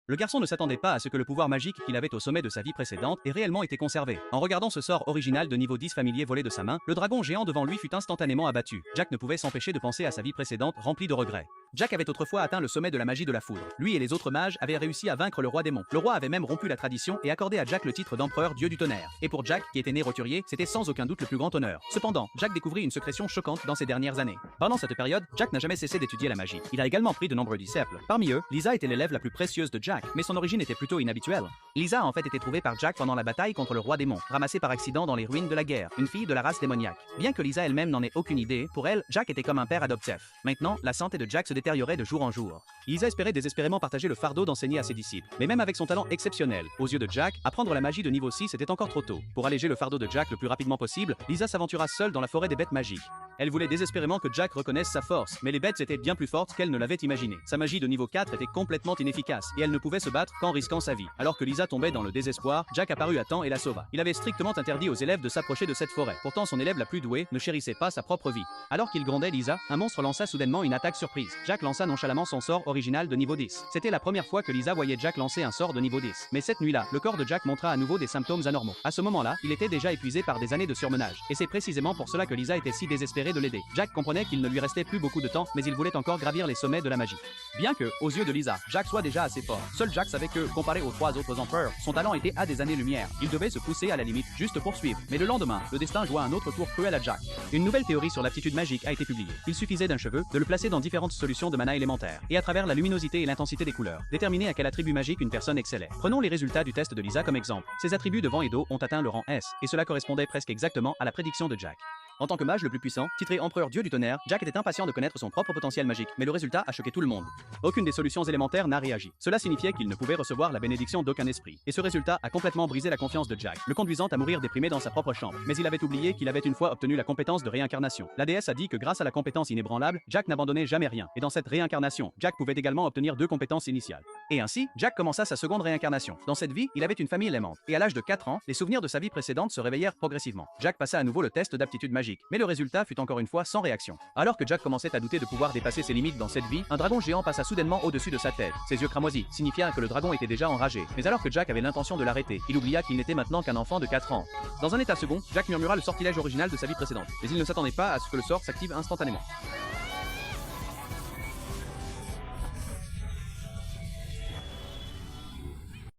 Le garçon ne s'attendait pas à ce que le pouvoir magique qu'il avait au sommet de sa vie précédente ait réellement été conservé. En regardant ce sort original de niveau 10 familier voler de sa main, le dragon géant devant lui fut instantanément abattu. Jack ne pouvait s'empêcher de penser à sa vie précédente remplie de regrets. Jack avait autrefois atteint le sommet de la magie de la foudre. Lui et les autres mages avaient réussi à vaincre le roi démon. Le roi avait même rompu la tradition et accordé à Jack le titre d'empereur dieu du tonnerre. Et pour Jack, qui était né roturier, c'était sans aucun doute le plus grand honneur. Cependant, Jack découvrit une sécrétion choquante dans ces dernières années. Pendant cette période, Jack n'a jamais cessé d'étudier la magie. Il a également pris de nombreux disciples. Parmi eux, Lisa était l'élève la plus précieuse de Jack, mais son origine était plutôt inhabituelle. Lisa a en fait été trouvée par Jack pendant la bataille contre le roi démon, ramassée par accident dans les ruines de la guerre, une fille de la race démoniaque. Bien que Lisa elle-même n'en ait aucune idée, pour elle, Jack était comme un père adoptif. Maintenant, la santé de Jack se détériorait de jour en jour. Lisa espérait désespérément partager le fardeau d'enseigner à ses disciples. Mais même avec son talent exceptionnel, aux yeux de Jack, apprendre la magie de niveau 6 était encore trop tôt. Pour alléger le fardeau de Jack le plus rapidement possible, Lisa s'aventura seule dans la forêt des bêtes magiques. Elle voulait désespérément que Jack reconnaisse sa force, mais les bêtes étaient bien plus fortes qu'elle ne l'avait imaginé. Sa magie de niveau 4 était complètement inefficace, et elle ne pouvait se battre qu'en risquant sa vie. Alors que Lisa tombait dans le désespoir, Jack apparut à temps et la sauva. Il avait strictement interdit aux élèves de s'approcher de cette forêt. Pourtant son élève la plus douée ne chérissait pas sa propre vie. Alors qu'il grondait Lisa, un monstre lança soudainement une attaque surprise. Jack lança nonchalamment son sort original de niveau 10. C'était la première fois que Lisa voyait Jack lancer un sort de niveau 10. Mais cette nuit-là, le corps de Jack montra à nouveau des symptômes anormaux. À ce moment-là, il était déjà épuisé par des années de surmenage. Et c'est précisément pour cela que Lisa était si désespérée de l'aider. Jack comprenait qu'il ne lui restait plus beaucoup de temps, mais il voulait encore gravir les sommets de la magie. Bien que, aux yeux de Lisa, Jack soit déjà assez fort, seul Jack savait que, comparé aux trois autres empereurs, son talent était à des années-lumière. Il devait se pousser à la limite, juste pour suivre. Mais le lendemain, le destin joua un autre tour cruel à Jack. Une nouvelle théorie sur l'aptitude magique a été publiée. Il suffisait d'un cheveu, de le placer dans différentes solutions de mana élémentaire, et à travers la luminosité et l'intensité des couleurs, déterminer à quel attribut magique une personne excellait. Prenons les résultats du test de Lisa comme exemple. Ses attributs de vent et d'eau ont atteint le rang S, et cela correspondait presque exactement à la prédiction de Jack. En tant que mage le plus puissant, titré empereur dieu du tonnerre, Jack était impatient de connaître son propre potentiel magique, mais le résultat a choqué tout le monde. Aucune des solutions élémentaires n'a réagi. Cela signifiait qu'il ne pouvait recevoir la bénédiction d'aucun esprit. Et ce résultat a complètement brisé la confiance de Jack, le conduisant à mourir déprimé dans sa propre chambre. Mais il avait oublié qu'il avait une fois obtenu la compétence de réincarnation. La déesse a dit que grâce à la compétence inébranlable, Jack n'abandonnait jamais rien. Et dans cette réincarnation, Jack pouvait également obtenir 2 compétences initiales. Et ainsi, Jack commença sa seconde réincarnation. Dans cette vie, il avait une famille aimante. Et à l'âge de 4 ans, les souvenirs de sa vie précédente se réveillèrent progressivement. Jack passa à nouveau le test d'aptitude magique, mais le résultat fut encore une fois sans réaction. Alors que Jack commençait à douter de pouvoir dépasser ses limites dans cette vie, un dragon géant passa soudainement au-dessus de sa tête. Ses yeux cramoisis signifiaient que le dragon était déjà enragé. Mais alors que Jack avait l'intention de l'arrêter, il oublia qu'il n'était maintenant qu'un enfant de 4 ans. Dans un état second, Jack murmura le sortilège original de sa vie précédente, mais il ne s'attendait pas à ce que le sort s'active instantanément.